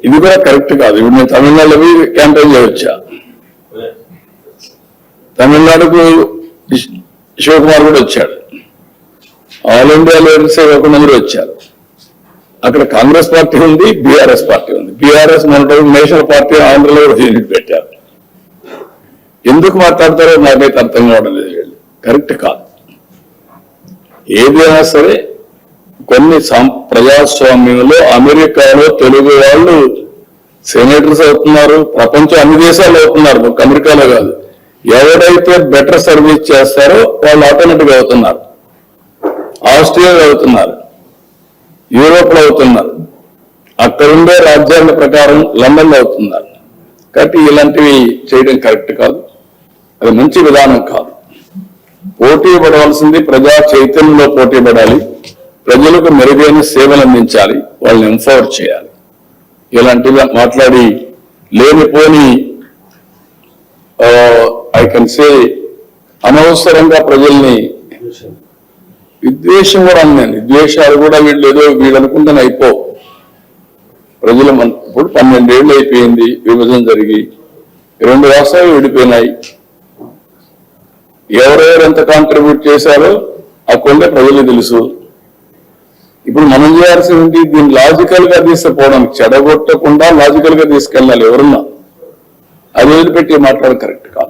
ఇది కూడా కరెక్ట్ కాదు. ఇప్పుడు నేను తమిళనాడులో క్యాంపెయిన్ చేయవచ్చా? తమిళనాడుకు శివకుమార్ కూడా వచ్చాడు, ఆల్ ఇండియా లీడర్స్ కొంతమంది వచ్చారు. అక్కడ కాంగ్రెస్ పార్టీ ఉంది, బీఆర్ఎస్ పార్టీ ఉంది. బీఆర్ఎస్ నేషనల్ పార్టీ ఆంధ్రలో యూనిట్ పెట్టారు. ఎందుకు మాట్లాడతారో నాకైతే అర్థం కావడం లేదు. వీళ్ళు కరెక్ట్ కాదు. ఏదైనా సరే కొన్ని ప్రజాస్వామ్యంలో అమెరికాలో తెలుగు వాళ్ళు సెనేటర్స్ అవుతున్నారు, ప్రపంచం అన్ని దేశాలు అవుతున్నారు, అమెరికాలో కాదు. ఎవరైతే బెటర్ సర్వీస్ చేస్తారో వాళ్ళు ఆటోమేటిక్గా అవుతున్నారు. ఆస్ట్రేలియాలో అవుతున్నారు, యూరోప్ లో అవుతున్నారు, అక్కడుండే రాజ్యాంగ ప్రకారం లండన్లో అవుతున్నారు. కాబట్టి ఇలాంటివి చేయడం కరెక్ట్ కాదు, అది మంచి విధానం కాదు. పోటీ పడవలసింది ప్రజా చైతన్యంలో పోటీ పడాలి, ప్రజలకు మెరుగైన సేవలు అందించాలి, వాళ్ళని ఎంపవర్ చేయాలి. ఇలాంటివి మాట్లాడి లేనిపోని ఐ కెన్ సే అనవసరంగా ప్రజల్ని విద్వేషం కూడా అన్నాను. విద్వేషాలు కూడా వీళ్ళు అనుకుంటాను అయిపో. ప్రజలు ఇప్పుడు 12 ఏళ్ళు అయిపోయింది విభజన జరిగి, 2 రాష్ట్రాలు విడిపోయినాయి. ఎవరెవరు ఎంత కాంట్రిబ్యూట్ చేశారో ఆ కొండ ప్రజలు తెలుసు. ఇప్పుడు మనం చేయాల్సింది దీన్ని లాజికల్ గా తీసుకుపోవడానికి, చెడగొట్టకుండా లాజికల్ గా తీసుకెళ్ళాలి. ఎవరున్నా అది వదిలిపెట్టి మాట్లాడడం కరెక్ట్ కాదు.